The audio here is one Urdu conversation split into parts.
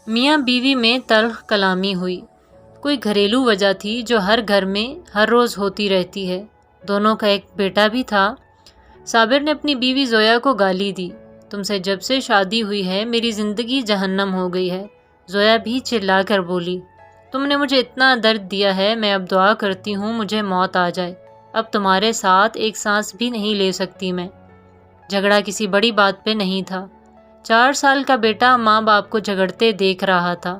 میاں بیوی میں تلخ کلامی ہوئی۔ کوئی گھریلو وجہ تھی جو ہر گھر میں ہر روز ہوتی رہتی ہے۔ دونوں کا ایک بیٹا بھی تھا۔ صابر نے اپنی بیوی زویا کو گالی دی، تم سے جب سے شادی ہوئی ہے میری زندگی جہنم ہو گئی ہے۔ زویا بھی چلا کر بولی، تم نے مجھے اتنا درد دیا ہے، میں اب دعا کرتی ہوں مجھے موت آ جائے، اب تمہارے ساتھ ایک سانس بھی نہیں لے سکتی میں۔ جھگڑا کسی بڑی بات پہ نہیں تھا۔ 4 سال کا بیٹا ماں باپ کو جھگڑتے دیکھ رہا تھا۔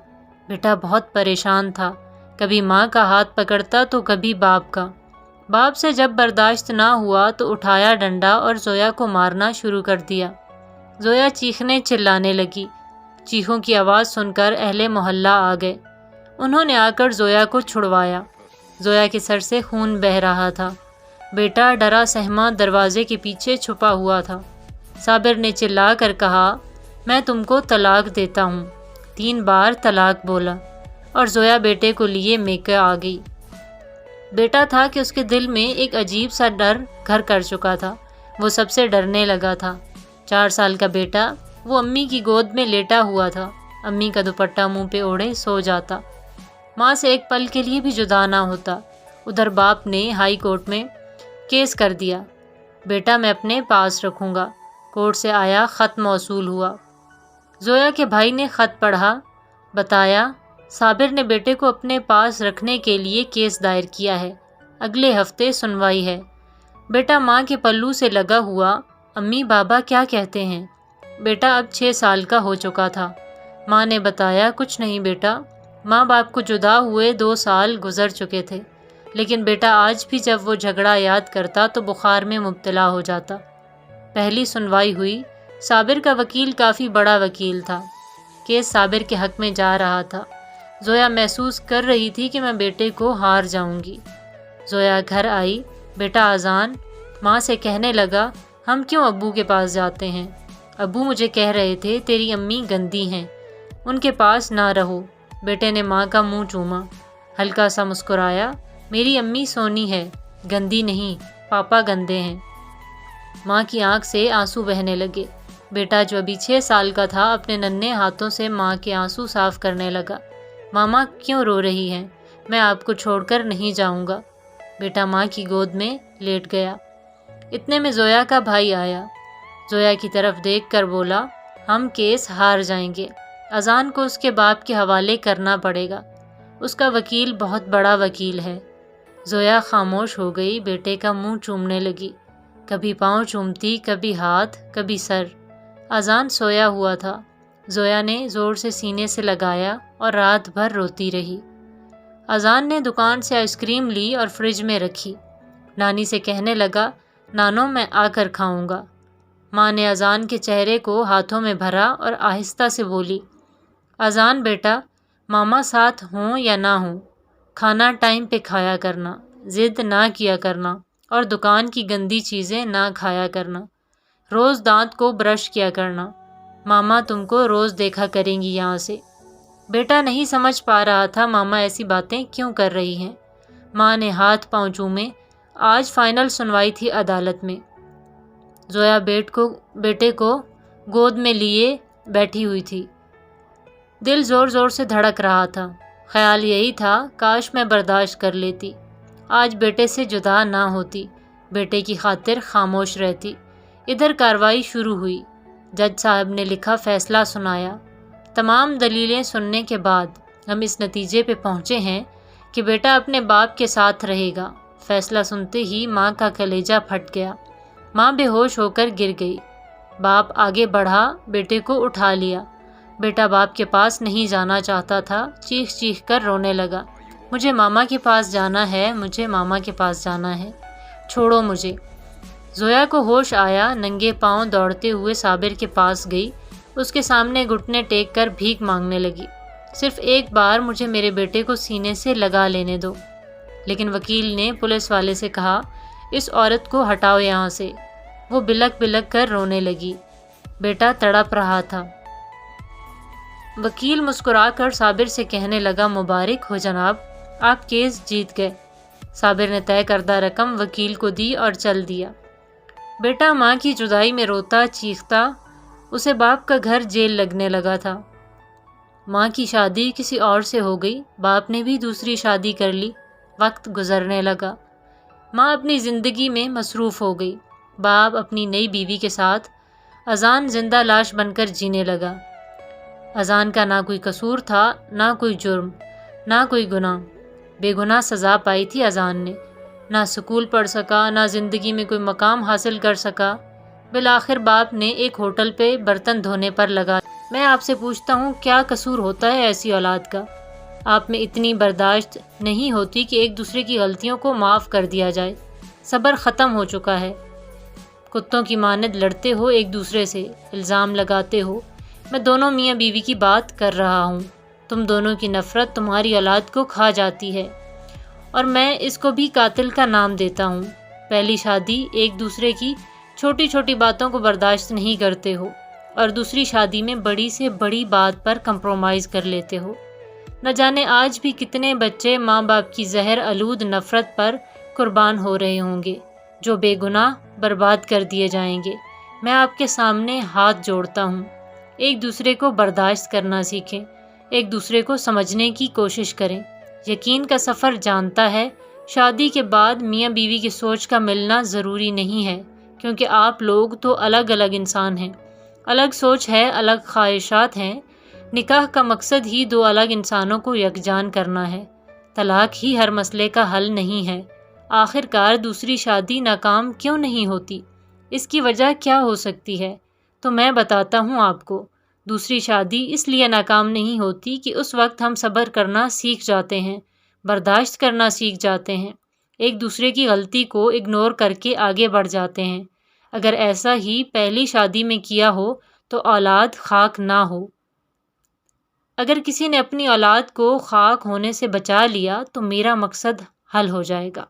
بیٹا بہت پریشان تھا، کبھی ماں کا ہاتھ پکڑتا تو کبھی باپ کا۔ باپ سے جب برداشت نہ ہوا تو اٹھایا ڈنڈا اور زویا کو مارنا شروع کر دیا۔ زویا چیخنے چلانے لگی۔ چیخوں کی آواز سن کر اہل محلہ آ گئے۔ انہوں نے آ کر زویا کو چھڑوایا۔ زویا کے سر سے خون بہہ رہا تھا۔ بیٹا ڈرا سہما دروازے کے پیچھے چھپا ہوا تھا۔ صابر نے چلا کر کہا، میں تم کو طلاق دیتا ہوں۔ 3 بار طلاق بولا اور زویا بیٹے کو لیے میکے آ گئی۔ بیٹا تھا کہ اس کے دل میں ایک عجیب سا ڈر گھر کر چکا تھا۔ وہ سب سے ڈرنے لگا تھا۔ 4 سال کا بیٹا وہ امی کی گود میں لیٹا ہوا تھا۔ امی کا دوپٹہ منہ پہ اوڑھے سو جاتا، ماں سے ایک پل کے لیے بھی جدا نہ ہوتا۔ ادھر باپ نے ہائی کورٹ میں کیس کر دیا، بیٹا میں اپنے پاس رکھوں گا۔ کورٹ سے آیا، خط موصول ہوا۔ زویا کے بھائی نے خط پڑھا، بتایا صابر نے بیٹے کو اپنے پاس رکھنے کے لیے کیس دائر کیا ہے، اگلے ہفتے سنوائی ہے۔ بیٹا ماں کے پلو سے لگا ہوا، امی بابا کیا کہتے ہیں؟ بیٹا اب 6 سال کا ہو چکا تھا۔ ماں نے بتایا، کچھ نہیں بیٹا، ماں باپ کو جدا ہوئے 2 سال گزر چکے تھے، لیکن بیٹا آج بھی جب وہ جھگڑا یاد کرتا تو بخار میں مبتلا ہو جاتا۔ پہلی سنوائی ہوئی۔ صابر کا وکیل کافی بڑا وکیل تھا۔ کیس صابر کے حق میں جا رہا تھا۔ زویا محسوس کر رہی تھی کہ میں بیٹے کو ہار جاؤں گی۔ زویا گھر آئی، بیٹا اذان۔ ماں سے کہنے لگا، ہم کیوں ابو کے پاس جاتے ہیں؟ ابو مجھے کہہ رہے تھے تیری امی گندی ہیں، ان کے پاس نہ رہو۔ بیٹے نے ماں کا منہ چوما، ہلکا سا مسکرایا، میری امی سونی ہے، گندی نہیں، پاپا گندے ہیں۔ ماں کی آنکھ سے آنسو بہنے لگے۔ بیٹا جو ابھی 6 سال کا تھا اپنے ننھے ہاتھوں سے ماں کے آنسو صاف کرنے لگا۔ ماما کیوں رو رہی ہیں؟ میں آپ کو چھوڑ کر نہیں جاؤں گا۔ بیٹا ماں کی گود میں لیٹ گیا۔ اتنے میں زویا کا بھائی آیا۔ زویا کی طرف دیکھ کر بولا، ہم کیس ہار جائیں گے، اذان کو اس کے باپ کے حوالے کرنا پڑے گا، اس کا وکیل بہت بڑا وکیل ہے۔ زویا خاموش ہو گئی، بیٹے کا منہ چومنے لگی، کبھی پاؤں چومتی، کبھی ہاتھ، کبھی سر۔ اذان سویا ہوا تھا۔ زویا نے زور سے سینے سے لگایا اور رات بھر روتی رہی۔ اذان نے دکان سے آئس کریم لی اور فریج میں رکھی۔ نانی سے کہنے لگا، نانو میں آ کر کھاؤں گا۔ ماں نے اذان کے چہرے کو ہاتھوں میں بھرا اور آہستہ سے بولی، اذان بیٹا، ماما ساتھ ہوں یا نہ ہوں، کھانا ٹائم پہ کھایا کرنا، ضد نہ کیا کرنا اور دکان کی گندی چیزیں نہ کھایا کرنا، روز دانت کو برش کیا کرنا، ماما تم کو روز دیکھا کریں گی یہاں سے۔ بیٹا نہیں سمجھ پا رہا تھا ماما ایسی باتیں کیوں کر رہی ہیں۔ ماں نے ہاتھ پاؤں چومے۔ آج فائنل سنوائی تھی عدالت میں۔ زویا بیٹے کو گود میں لیے بیٹھی ہوئی تھی۔ دل زور زور سے دھڑک رہا تھا۔ خیال یہی تھا، کاش میں برداشت کر لیتی، آج بیٹے سے جدا نہ ہوتی، بیٹے کی خاطر خاموش رہتی۔ ادھر کارروائی شروع ہوئی۔ جج صاحب نے لکھا فیصلہ سنایا، تمام دلیلیں سننے کے بعد ہم اس نتیجے پہ پہنچے ہیں کہ بیٹا اپنے باپ کے ساتھ رہے گا۔ فیصلہ سنتے ہی ماں کا کلیجہ پھٹ گیا۔ ماں بے ہوش ہو کر گر گئی۔ باپ آگے بڑھا، بیٹے کو اٹھا لیا۔ بیٹا باپ کے پاس نہیں جانا چاہتا تھا، چیخ چیخ کر رونے لگا، مجھے ماما کے پاس جانا ہے، مجھے ماما کے پاس جانا ہے، چھوڑو مجھے۔ زویا کو ہوش آیا، ننگے پاؤں دوڑتے ہوئے صابر کے پاس گئی، اس کے سامنے گھٹنے ٹیک کر بھیک مانگنے لگی، صرف ایک بار مجھے میرے بیٹے کو سینے سے لگا لینے دو۔ لیکن وکیل نے پولیس والے سے کہا، اس عورت کو ہٹاؤ یہاں سے۔ وہ بلک بلک کر رونے لگی۔ بیٹا تڑپ رہا تھا۔ وکیل مسکرا کر صابر سے کہنے لگا، مبارک ہو جناب، آپ کیس جیت گئے۔ صابر نے طے کردہ رقم وکیل کو دی اور چل دیا۔ بیٹا ماں کی جدائی میں روتا چیختا، اسے باپ کا گھر جیل لگنے لگا تھا۔ ماں کی شادی کسی اور سے ہو گئی، باپ نے بھی دوسری شادی کر لی، وقت گزرنے لگا، ماں اپنی زندگی میں مصروف ہو گئی، باپ اپنی نئی بیوی کے ساتھ اذان زندہ لاش بن کر جینے لگا۔ اذان کا نہ کوئی قصور تھا، نہ کوئی جرم، نہ کوئی گناہ، بے گناہ سزا پائی تھی اذان نے، نہ سکول پڑھ سکا، نہ زندگی میں کوئی مقام حاصل کر سکا۔ بالآخر باپ نے ایک ہوٹل پہ برتن دھونے پر لگا۔ میں آپ سے پوچھتا ہوں، کیا قصور ہوتا ہے ایسی اولاد کا؟ آپ میں اتنی برداشت نہیں ہوتی کہ ایک دوسرے کی غلطیوں کو معاف کر دیا جائے؟ صبر ختم ہو چکا ہے، کتوں کی مانند لڑتے ہو ایک دوسرے سے، الزام لگاتے ہو۔ میں دونوں میاں بیوی کی بات کر رہا ہوں، تم دونوں کی نفرت تمہاری اولاد کو کھا جاتی ہے، اور میں اس کو بھی قاتل کا نام دیتا ہوں۔ پہلی شادی ایک دوسرے کی چھوٹی چھوٹی باتوں کو برداشت نہیں کرتے ہو، اور دوسری شادی میں بڑی سے بڑی بات پر کمپرومائز کر لیتے ہو۔ نہ جانے آج بھی کتنے بچے ماں باپ کی زہر آلود نفرت پر قربان ہو رہے ہوں گے، جو بے گناہ برباد کر دیے جائیں گے۔ میں آپ کے سامنے ہاتھ جوڑتا ہوں، ایک دوسرے کو برداشت کرنا سیکھیں، ایک دوسرے کو سمجھنے کی کوشش کریں۔ یقین کا سفر جانتا ہے، شادی کے بعد میاں بیوی کی سوچ کا ملنا ضروری نہیں ہے، کیونکہ آپ لوگ تو الگ الگ انسان ہیں، الگ سوچ ہے، الگ خواہشات ہیں۔ نکاح کا مقصد ہی دو الگ انسانوں کو یکجان کرنا ہے۔ طلاق ہی ہر مسئلے کا حل نہیں ہے۔ آخر کار دوسری شادی ناکام کیوں نہیں ہوتی؟ اس کی وجہ کیا ہو سکتی ہے؟ تو میں بتاتا ہوں آپ کو۔ دوسری شادی اس لیے ناکام نہیں ہوتی کہ اس وقت ہم صبر کرنا سیکھ جاتے ہیں، برداشت کرنا سیکھ جاتے ہیں، ایک دوسرے کی غلطی کو اگنور کر کے آگے بڑھ جاتے ہیں۔ اگر ایسا ہی پہلی شادی میں کیا ہو تو اولاد خاک نہ ہو۔ اگر کسی نے اپنی اولاد کو خاک ہونے سے بچا لیا تو میرا مقصد حل ہو جائے گا۔